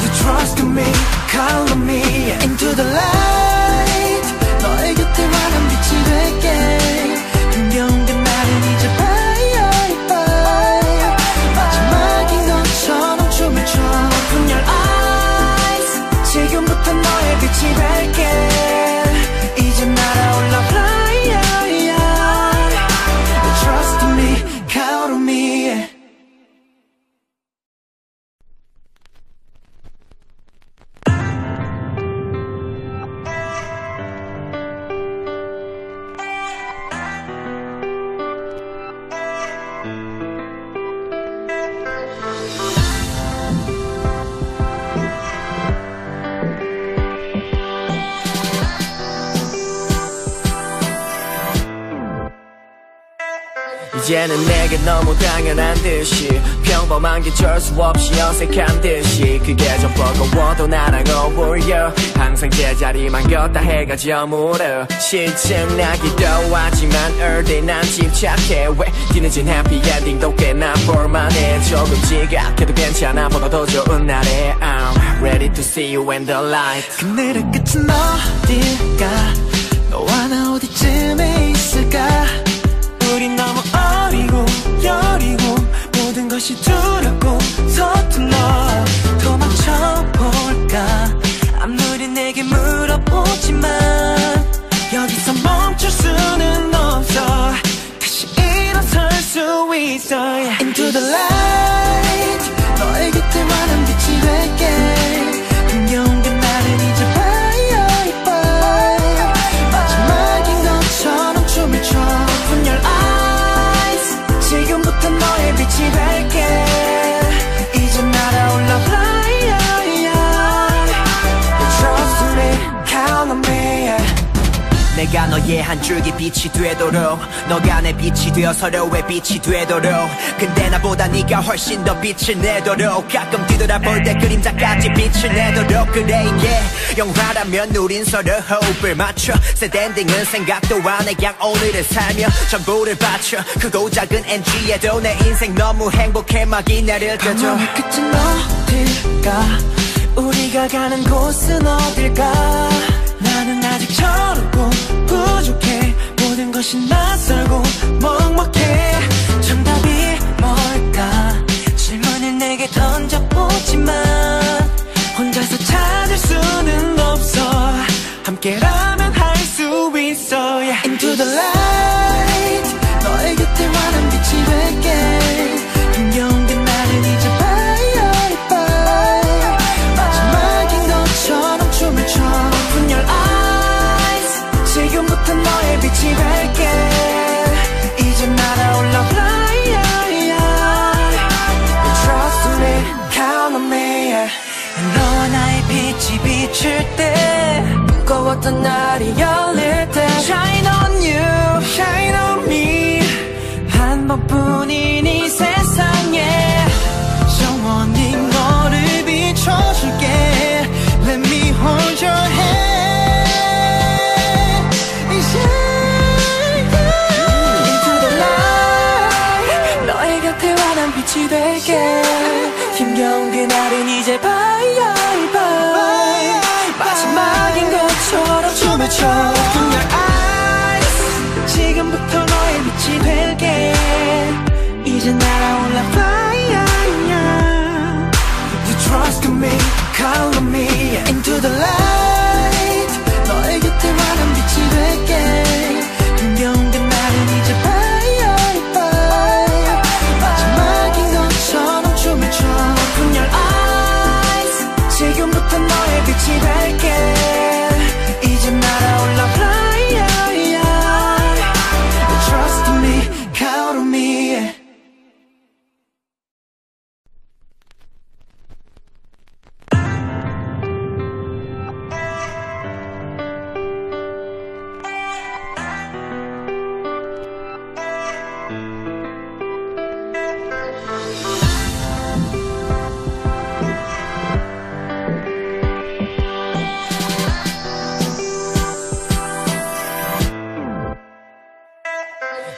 You trust in me, call on me Into the light 너의 곁에 환한 빛이 될게 힘겨운 그날은 이제 bye bye 마지막인 것처럼 춤을 춰 Open your eyes 지금부터 너의 빛이 될게 이제 날아올라 fly 이제는 내게 너무 당연한 듯이 평범한 게 쩔 수 없이 어색한 듯이 그게 좀 버거워도 나랑 어울려 항상 제자리만 걷다 해가 저물어 실증나기도 하지만 early 난 집착해 왜 뒤늦은 해피 엔딩도 꽤나 볼만해 조금 지각해도 괜찮아 보다 더 좋은 날에 I'm ready to see you in the light 그늘의 끝은 어딜까 너와 나 어디쯤에 있을까 우린 너무 어리고 여리고 모든 것이 두렵고 서툴러 도망쳐볼까 아무리 내게 물어보지만 여기서 멈출 수는 없어 다시 일어설 수 있어 yeah. Into the light 너의 곁에 환한 빛이 될게 흥겨운 게 나를 이제 bye bye 마지막인 것처럼 춤을 춰 Open your eyes 지금부터 너의 빛이 될게 이제 날아올라 fly Trust me, count on me yeah. 내가 너의 한 줄기 빛이 되도록 너가 내 빛이 되어 서로의 빛이 되도록 근데 나보다 네가 훨씬 더 빛을 내도록 가끔 뒤돌아볼 때 그림자까지 빛을 내도록 그래 이게 영화라면 우린 서로 호흡을 맞춰 Sad ending은 생각도 안해 그냥 오늘을 살며 전부를 바쳐 크고 작은 NG에도 내 인생 너무 행복해 막이 나를 껴줘 방황의 끝은 어딜까 우리가 가는 곳은 어딜까 나는 아직 저렇고 부족해 모든 것이 낯설고 먹먹해 정답이 뭘까 질문을 내게 던져보지만 혼자서 찾을 수는 없어 함께라면 할 수 있어 yeah. Into the light 너의 곁에 환한 빛이 될게 흥겨운 게 나를 이제 bye bye 마지막인 것처럼 춤을 춰 Open your eyes 지금부터 너의 빛이 될게 이제 날아올라 fly Trust me, count on me yeah. 너와 나의 빛이 비출 때 무거웠던 날이 열릴 때 Shine on you, shine on me 한 번뿐인 이 세상에 영원히 너를 비춰줄게 Let me hold your hand Into the light 너의 곁에 환한 빛이 될게 힘겨운 그날은 이제 bye bye 마지막인 것처럼 춤을 춰 Open your eyes 지금부터 너의 빛이 될게 이제 날아올라 fly You trust me, call on me Into the light 너의 곁에 환한 빛이 될게 흥겨운 게 나를 이제 bye bye 마지막인 것처럼 춤을 춰 Open your eyes 지금부터 너의 빛이 될게 이제 날아올라 fly Trust me, count on me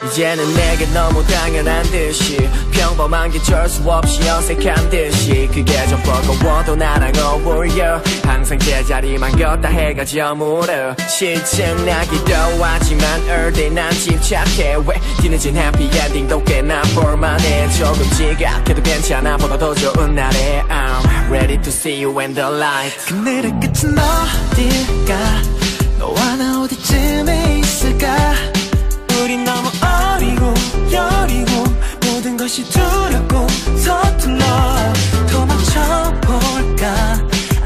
이제는 내게 너무 당연한 듯이 평범한 게 쩔 수 없이 어색한 듯이 그게 좀 버거워도 나랑 어울려 항상 제자리만 걷다 해가 저물어 실증나기도 하지만 early 난 집착해 왜 뒤늦은 해피 엔딩도 꽤나 볼만해 조금 지각해도 괜찮아 보다 더 좋은 날에 I'm ready to see you in the light 그늘의 끝은 어딜까 너와 나 어디쯤에 있을까 우린 너무 어리고 여리고 모든 것이 두렵고 서툴러 도망쳐볼까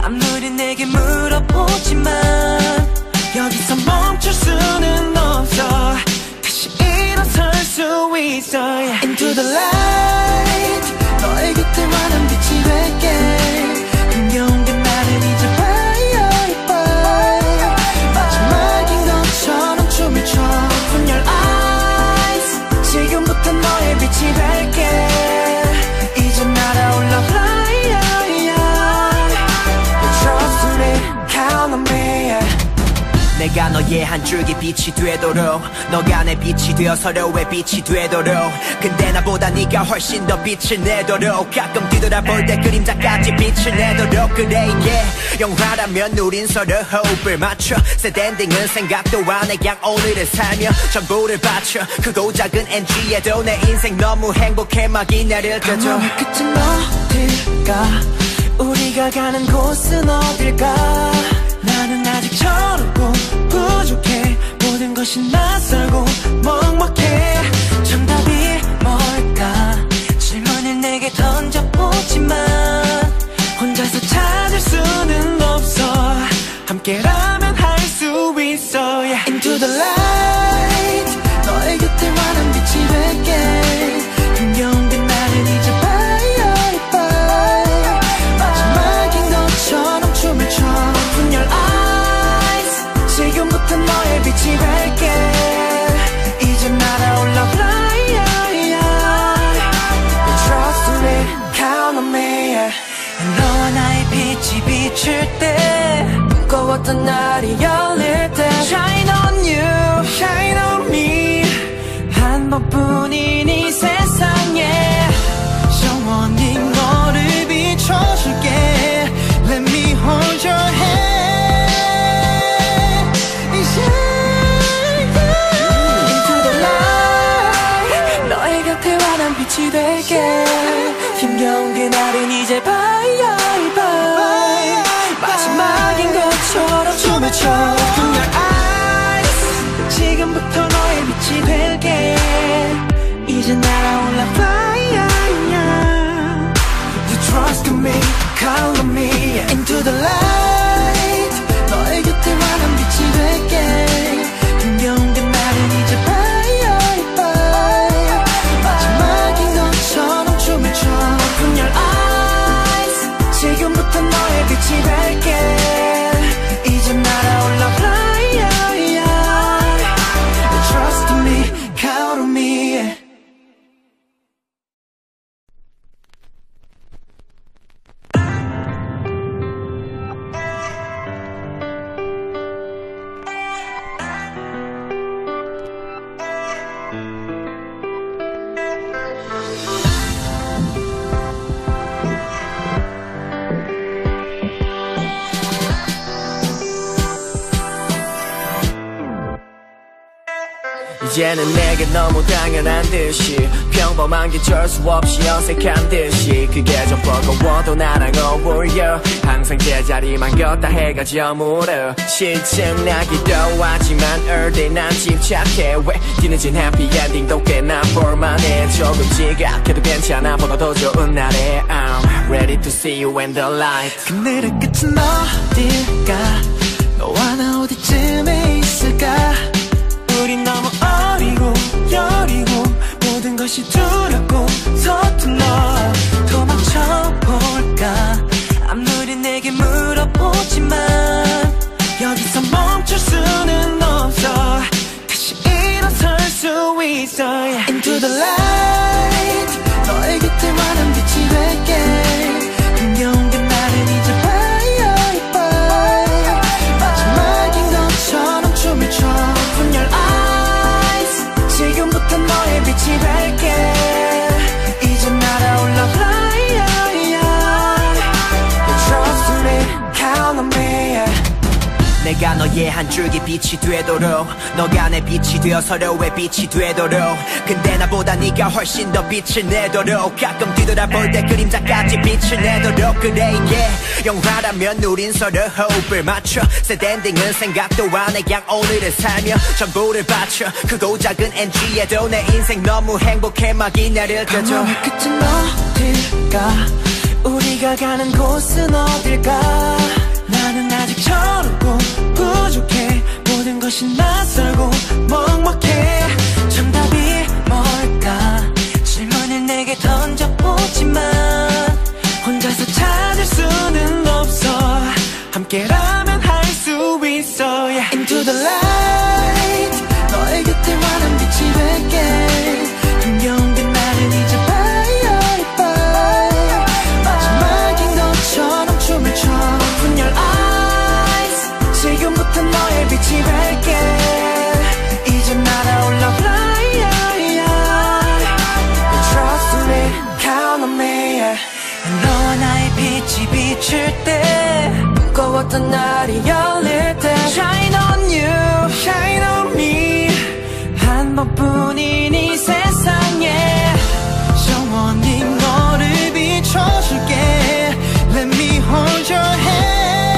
아무리 내게 물어보지만 여기서 멈출 수는 없어 다시 일어설 수 있어 yeah. Into the light 너의 곁에 환한 빛이 될게 흥겨운 게 나를 이제 bye bye 마지막인 것처럼 춤을 춰 Open your eyes 지금부터 너의 너의 한 줄기 빛이 되도록 너가 내 빛이 되어 서로의 빛이 되도록 근데 나보다 네가 훨씬 더 빛을 내도록 가끔 뒤돌아볼 때 그림자까지 빛을 내도록 그래 이게 영화라면 우린 서로 호흡을 맞춰 Sad ending은 생각도 안 해 그냥 오늘을 살며 전부를 바쳐 크고 작은 NG에도 내 인생 너무 행복해 막이 나를 껴줘 방황의 끝은 어딜까 우리가 가는 곳은 어딜까 나는 아직 저렇고 부족해 모든 것이 낯설고 먹먹해 정답이 뭘까 질문을 내게 던져보지만 혼자서 찾을 수는 없어 함께라면 할 수 있어 yeah. Into the light 너의 곁에 환한 빛이 될게 힘겨운 그날은 이제 bye bye 마지막인 것처럼 춤을 춰 Open your eyes 지금부터 너의 빛이 될게 이제 날아올라 fly Trust me, count on me yeah. 너와 나의 빛이 비칠 때 무거웠던 날이 열릴 때 Shine on you, shine on me 한 번뿐인 이 세상에 영원히 너를 비춰줄게 Let me hold your hand Into the light 너의 곁에 환한 빛이 될게 힘겨운 그날은 이제 bye bye 마지막인 것처럼 춤을 춰 Open your eyes 지금부터 너의 빛이 될게 이제 날아올라 fly You trust me, call on me Into the light 너의 곁에 환한 빛이 될게 힘겨운 그날은 이제 bye bye 마지막인 것처럼 춤을 춰 Open your eyes 지금부터 너의 빛이 될게 이제 날아올라 fly You trust me, count on me 이제는 내게 너무 당연한 듯이 평범한 게 쩔 수 없이 어색한 듯이 그게 좀 버거워도 나랑 어울려 항상 제자리만 걷다 해가 저물어 실증나기도 하지만 early 난 침착해 왜 뒤늦은 해피 엔딩도 꽤나 볼만해 조금 지각해도 괜찮아 보다 더 좋은 날에 I'm ready to see you in the light 그늘의 끝은 어딜까 너와 나 어디쯤에 있을까 우린 너무 어리고 여리고 모든 것이 두렵고 서툴러 도망쳐볼까 아무리 내게 물어보지만 여기서 멈출 수는 없어 다시 일어설 수 있어 yeah. Into the light 너의 곁에 환한 빛이 될게 힘겨운 그날은 이제 bye bye 마지막인 것처럼 춤을 춰 Open your eyes 지금부터 너의 빛이 될게 이제 날아올라 fly You trust me, count on me yeah. 내가 너의 한 줄기 빛이 되도록 너가 내 빛이 되어 서로의 빛이 되도록 근데 나보다 네가 훨씬 더 빛을 내도록 가끔 뒤돌아볼 때 그림자까지 빛을 내도록 그래 이게 영화라면 우린 서로 호흡을 맞춰 Sad ending은 생각도 안 해 그냥 오늘을 살며 전부를 바쳐 크고 작은 NG에도 내 인생 너무 행복해 막이 나를 껴줘 방황의 끝은 어딜까 우리가 가는 곳은 어딜까 나는 아직 저렇고 부족해 모든 것이 낯설고 먹먹해 정답이 뭘까 질문을 내게 던져보지만 혼자서 찾을 수는 없어 함께라면 할 수 있어 yeah. Into the light 너의 곁에 환한 빛이 될게 힘겨운 그날은 이제 bye bye 마지막인 것처럼 춤을 춰 Open your eyes 지금부터 너의 빛이 될게 비칠 때 무거웠던 날이 열릴 때 Shine on you, shine on me 한 번뿐인 이 세상에 영원히 너를 비춰줄게 Let me hold your hand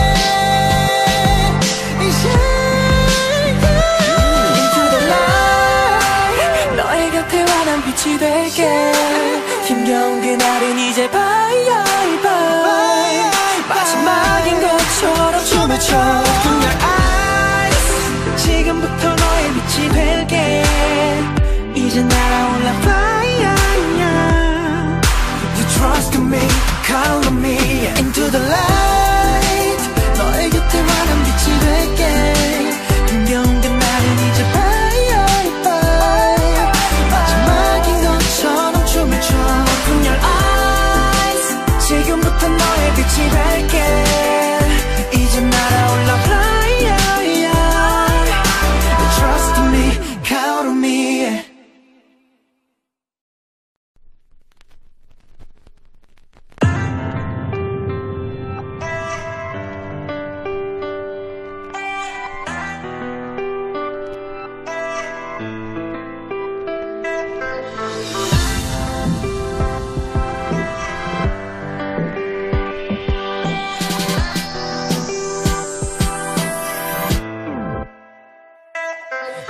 Into the light 너의 곁에 환한 빛이 될게 힘겨운 그날은 이제 bye bye 마지막인 것처럼 춤을 춰 Open your eyes 지금부터 너의 빛이 될게 이제 날아올라 fly You trust in me, call on me Into the light 너의 곁에 환한 빛이 될게 힘겨운 그날은 이제 bye bye 마지막인 것처럼 춤을 춰 Open your eyes 지금부터 너의 빛이 될게 이제 날아올라 fly You trust in me, count on me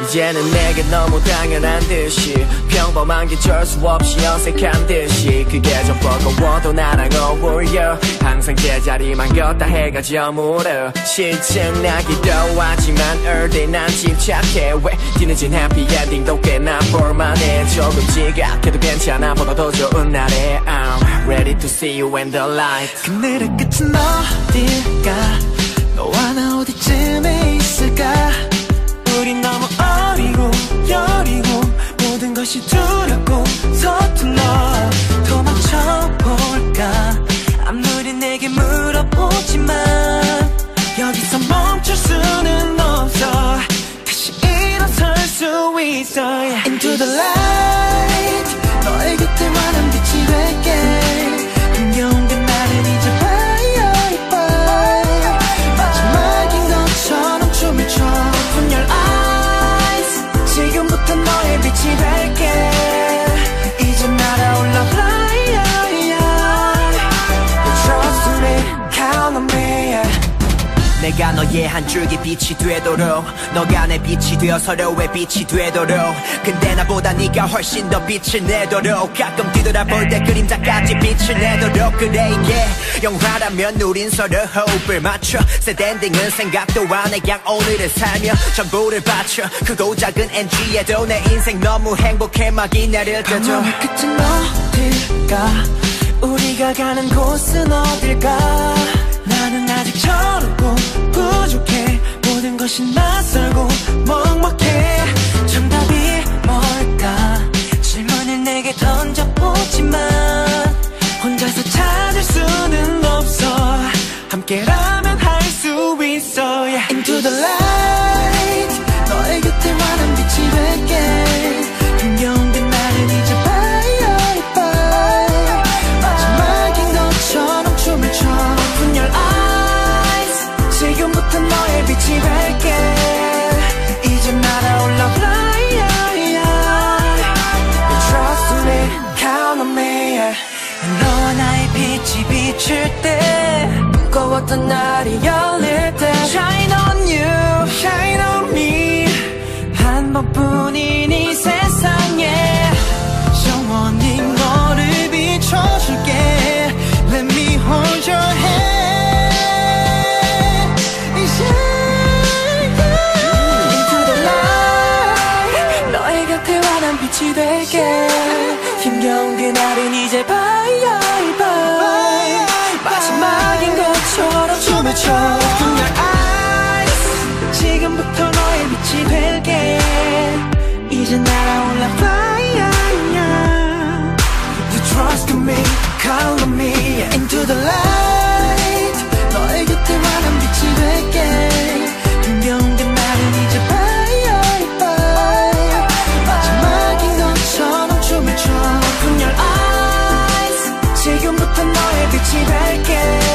이제는 내게 너무 당연한 듯이 평범한 게 쩔 수 없이 어색한 듯이 그게 좀 버거워도 나랑 어울려 항상 제자리만 걷다 해가 저물어 실증나기도 하지만 all day 난 집착해 왜 뒤늦은 해피엔딩도 꽤나 볼만해 조금 지각해도 괜찮아 보다 더 좋은 날에 I'm ready to see you in the light 그늘의 끝은 어딜까 너와 나 어디쯤에 있을까 우린 너무 어리고 여리고 모든 것이 두렵고 서툴러 도망쳐볼까 아무리 내게 물어보지만 여기서 멈출 수는 없어 다시 일어설 수 있어 Into the light 너의 곁에 환한 빛이 될게 힘겨운 그날은 이제 bye bye 마지막인 것처럼 춤을 춰 Open your eyes 지금부터 너의 빛이 될게 이제 날아올라 fly You trust me, count on me 내가 너의 한 줄기 빛이 되도록 너가 내 빛이 되어 서로의 빛이 되도록 근데 나보다 네가 훨씬 더 빛을 내도록 가끔 뒤돌아볼 때 그림자까지 빛을 내도록 그래 이게 영화라면 우린 서로 호흡을 맞춰 Set ending은 생각도 안 해 그냥 오늘을 살며 전부를 바쳐 크고 작은 NG에도 내 인생 너무 행복해 막이 내릴 때도 방황의 끝은 어딜까 우리가 가는 곳은 어딜까 나는 아직 저렇고 부족해 모든 것이 낯설고 먹먹해 정답이 뭘까 질문을 내게 던져보지만 혼자서 찾을 수는 없어 함께라면 할 수 있어 yeah. Into the light 너의 곁에 환한 빛이 될게 힘겨운 그날은 이제 bye bye 마지막인 것처럼 춤을 춰 Open your eyes 지금부터 너의 빛이 될게 이제 날아올라 fly You trust me, count on me 너와 나의 빛이 비칠 때 무거웠던 날이 열릴 때 Shine on you, shine on me 한 번뿐인 이 세상에 영원히 너를 비춰줄게 Let me hold your hand Into the light 너의 곁에 환한 빛이 될게 힘겨운 그날은 이제 bye bye 마지막인 것처럼 춤을 춰 Open your eyes 지금부터 너의 빛이 될게 이제 날아올라 fly You trust in me, call on me Into the light 너의 곁에 환한 빛이 될게 힘겨운 그날은 이제 bye bye 마지막인 것처럼 춤을 춰 Open your eyes 지금부터 너의 빛이 될게